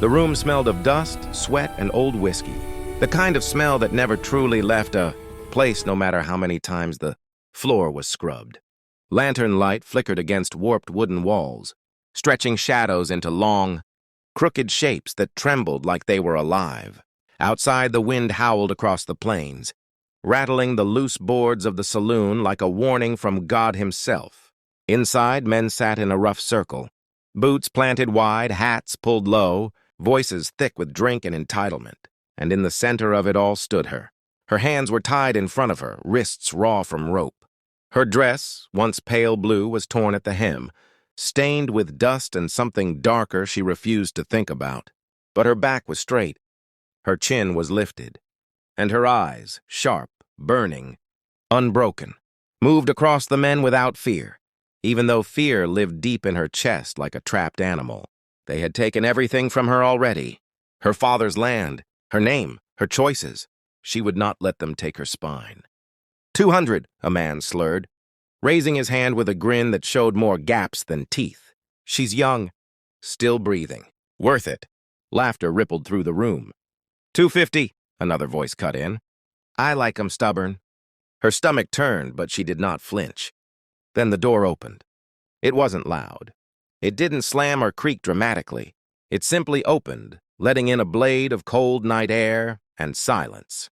The room smelled of dust, sweat, and old whiskey. The kind of smell that never truly left a place no matter how many times the floor was scrubbed. Lantern light flickered against warped wooden walls, stretching shadows into long, crooked shapes that trembled like they were alive. Outside, the wind howled across the plains, rattling the loose boards of the saloon like a warning from God himself. Inside, men sat in a rough circle, boots planted wide, hats pulled low, voices thick with drink and entitlement. And in the center of it all stood her. Her hands were tied in front of her, wrists raw from rope. Her dress, once pale blue, was torn at the hem, stained with dust and something darker she refused to think about. But her back was straight, her chin was lifted, and her eyes, sharp, burning, unbroken, moved across the men without fear, even though fear lived deep in her chest like a trapped animal. They had taken everything from her already. Her father's land, her name, her choices. She would not let them take her spine. 200, a man slurred, raising his hand with a grin that showed more gaps than teeth. She's young, still breathing. Worth it. Laughter rippled through the room. 250, another voice cut in. I like 'em stubborn. Her stomach turned, but she did not flinch. Then the door opened. It wasn't loud. It didn't slam or creak dramatically. It simply opened, letting in a blade of cold night air and silence.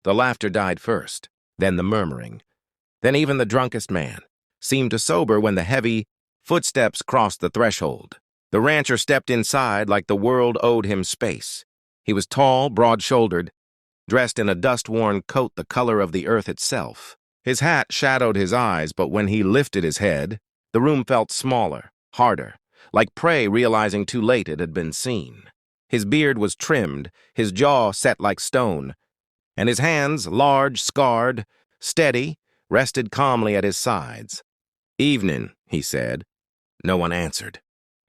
The laughter died first, then the murmuring. Then even the drunkest man seemed to sober when the heavy footsteps crossed the threshold. The rancher stepped inside like the world owed him space. He was tall, broad-shouldered, dressed in a dust-worn coat the color of the earth itself. His hat shadowed his eyes, but when he lifted his head, the room felt smaller, harder, like prey realizing too late it had been seen. His beard was trimmed, his jaw set like stone, and his hands, large, scarred, steady, rested calmly at his sides. "Evening," he said. No one answered.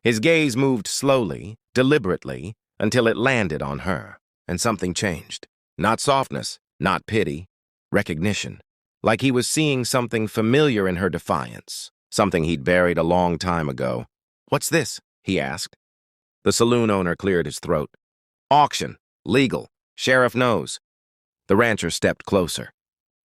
His gaze moved slowly, deliberately, until it landed on her, and something changed. Not softness, not pity, recognition. Like he was seeing something familiar in her defiance, something he'd buried a long time ago. "What's this?" he asked. The saloon owner cleared his throat. "Auction. Legal. Sheriff knows." The rancher stepped closer.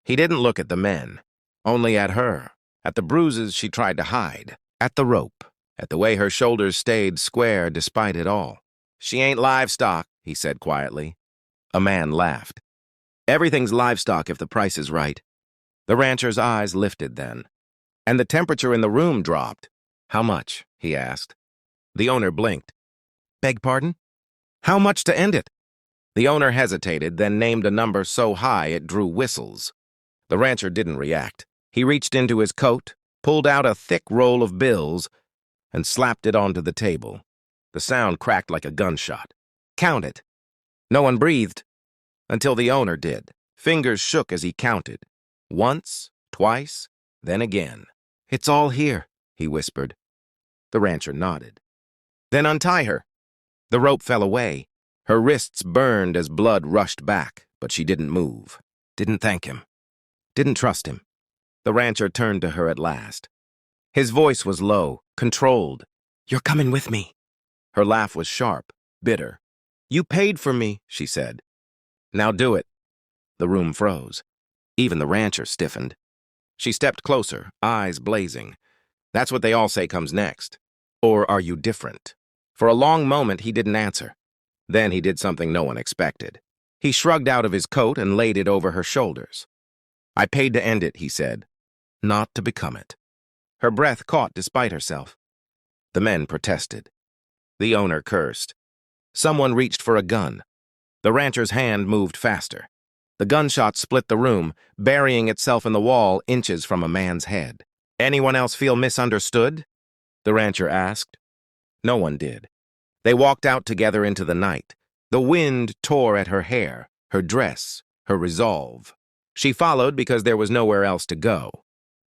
He didn't look at the men, only at her, at the bruises she tried to hide, at the rope, at the way her shoulders stayed square despite it all. "She ain't livestock," he said quietly. A man laughed. "Everything's livestock if the price is right." The rancher's eyes lifted then, and the temperature in the room dropped. "How much?" he asked. The owner blinked. "Beg pardon?" "How much to end it?" The owner hesitated, then named a number so high it drew whistles. The rancher didn't react. He reached into his coat, pulled out a thick roll of bills, and slapped it onto the table. The sound cracked like a gunshot. "Count it." No one breathed, until the owner did. Fingers shook as he counted. Once, twice, then again. "It's all here," he whispered. The rancher nodded. "Then untie her." The rope fell away. Her wrists burned as blood rushed back, but she didn't move. Didn't thank him. Didn't trust him. The rancher turned to her at last. His voice was low, controlled. "You're coming with me." Her laugh was sharp, bitter. "You paid for me," she said. "Now do it." The room froze. Even the rancher stiffened. She stepped closer, eyes blazing. "That's what they all say comes next. Or are you different?" For a long moment, he didn't answer. Then he did something no one expected. He shrugged out of his coat and laid it over her shoulders. "I paid to end it," he said, "not to become it." Her breath caught despite herself. The men protested. The owner cursed. Someone reached for a gun. The rancher's hand moved faster. The gunshot split the room, burying itself in the wall inches from a man's head. "Anyone else feel misunderstood?" the rancher asked. No one did. They walked out together into the night. The wind tore at her hair, her dress, her resolve. She followed because there was nowhere else to go.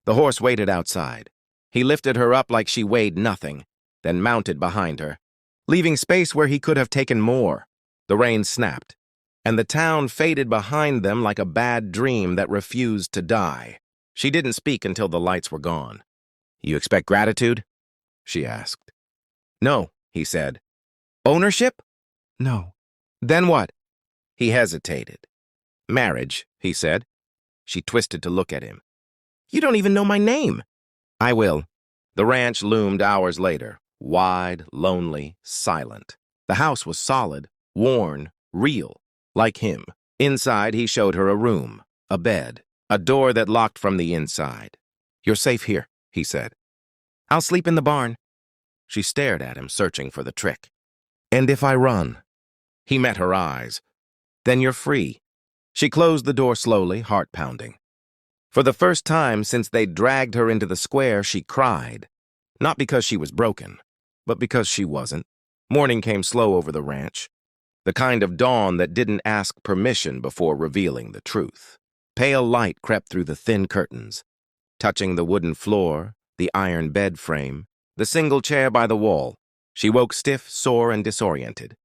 The horse waited outside. He lifted her up like she weighed nothing, then mounted behind her, leaving space where he could have taken more. The reins snapped, and the town faded behind them like a bad dream that refused to die. She didn't speak until the lights were gone. "You expect gratitude?" she asked. "No," he said. "Ownership?" No. Then what? He hesitated. Marriage, he said. She twisted to look at him. You don't even know my name. I will. The ranch loomed hours later, wide, lonely, silent. The house was solid, worn, real, like him. Inside, he showed her a room, a bed, a door that locked from the inside. You're safe here, he said. I'll sleep in the barn. She stared at him, searching for the trick. And if I run? He met her eyes. Then you're free. She closed the door slowly, heart pounding. For the first time since they'd dragged her into the square, she cried. Not because she was broken, but because she wasn't. Morning came slow over the ranch, the kind of dawn that didn't ask permission before revealing the truth. Pale light crept through the thin curtains, touching the wooden floor, the iron bed frame, the single chair by the wall. She woke stiff, sore, and disoriented.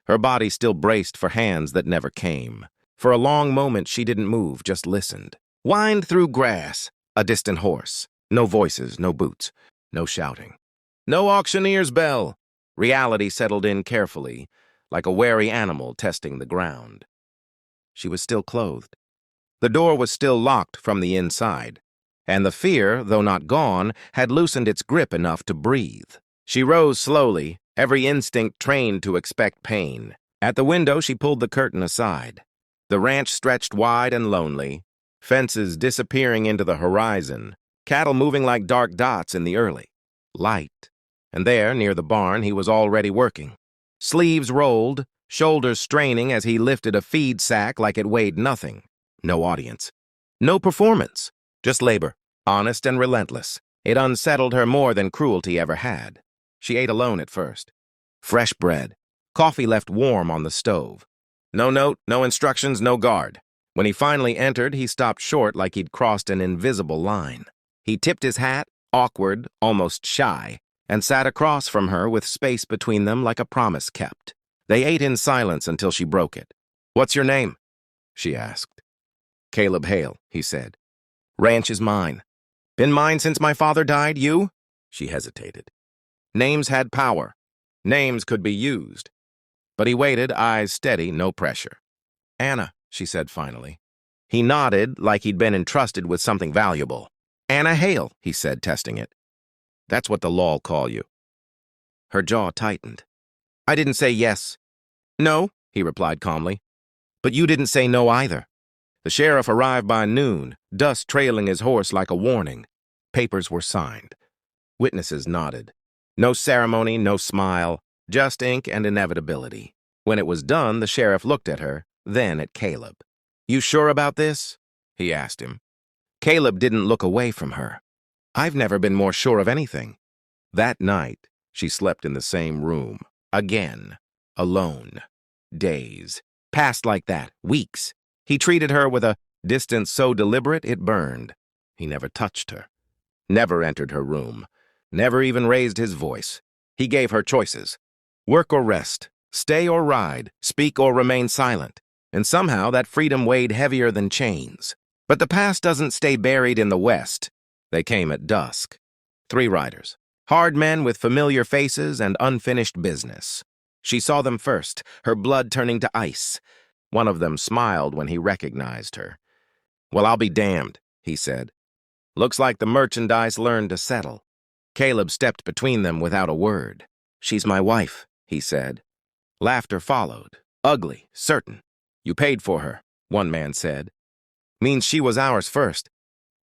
Her body still braced for hands that never came. For a long moment, she didn't move, just listened. Whined through grass, a distant horse. No voices, no boots, no shouting. No auctioneer's bell. Reality settled in carefully, like a wary animal testing the ground. She was still clothed. The door was still locked from the inside, and the fear, though not gone, had loosened its grip enough to breathe. She rose slowly, every instinct trained to expect pain. At the window, she pulled the curtain aside. The ranch stretched wide and lonely, fences disappearing into the horizon, cattle moving like dark dots in the early light. And there, near the barn, he was already working. Sleeves rolled, shoulders straining as he lifted a feed sack like it weighed nothing. No audience. No performance. Just labor, honest and relentless. It unsettled her more than cruelty ever had. She ate alone at first. Fresh bread. Coffee left warm on the stove. No note, no instructions, no guard. When he finally entered, he stopped short like he'd crossed an invisible line. He tipped his hat, awkward, almost shy, and sat across from her with space between them like a promise kept. They ate in silence until she broke it. What's your name? She asked. Caleb Hale, he said. Ranch is mine. Been mine since my father died, you? She hesitated. Names had power. Names could be used. But he waited, eyes steady, no pressure. Anna, she said finally. He nodded like he'd been entrusted with something valuable. Anna Hale, he said, testing it. That's what the law'll call you. Her jaw tightened. I didn't say yes. No, he replied calmly. But you didn't say no either. The sheriff arrived by noon, dust trailing his horse like a warning. Papers were signed. Witnesses nodded. No ceremony, no smile, just ink and inevitability. When it was done, the sheriff looked at her, then at Caleb. You sure about this? He asked him. Caleb didn't look away from her. I've never been more sure of anything. That night, she slept in the same room. Again. Alone. Days. Passed like that. Weeks. He treated her with a distance so deliberate it burned. He never touched her. Never entered her room. Never even raised his voice. He gave her choices. Work or rest. Stay or ride. Speak or remain silent. And somehow that freedom weighed heavier than chains. But the past doesn't stay buried in the West. They came at dusk. 3 riders. Hard men with familiar faces and unfinished business. She saw them first, her blood turning to ice. One of them smiled when he recognized her. Well, I'll be damned, he said. Looks like the merchandise learned to settle. Caleb stepped between them without a word. She's my wife, he said. Laughter followed. Ugly, certain. You paid for her, one man said. Means she was ours first.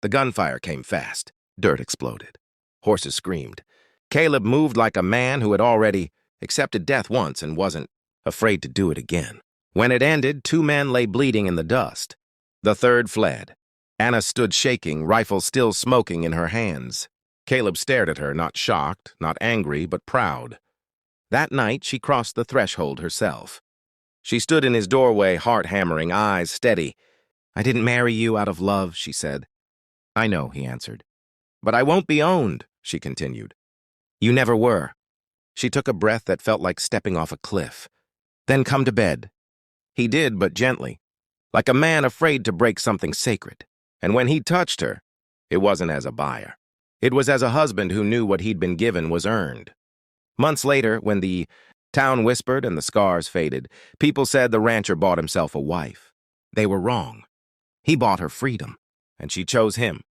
The gunfire came fast. Dirt exploded. Horses screamed. Caleb moved like a man who had already accepted death once and wasn't afraid to do it again. When it ended, 2 men lay bleeding in the dust. The third fled. Anna stood shaking, rifle still smoking in her hands. Caleb stared at her, not shocked, not angry, but proud. That night, she crossed the threshold herself. She stood in his doorway, heart hammering, eyes steady. I didn't marry you out of love, she said. I know, he answered. But I won't be owned, she continued. You never were. She took a breath that felt like stepping off a cliff. Then come to bed. He did, but gently, like a man afraid to break something sacred. And when he touched her, it wasn't as a buyer. It was as a husband who knew what he'd been given was earned. Months later, when the Town whispered and the scars faded. People said the rancher bought himself a wife. They were wrong. He bought her freedom, and she chose him.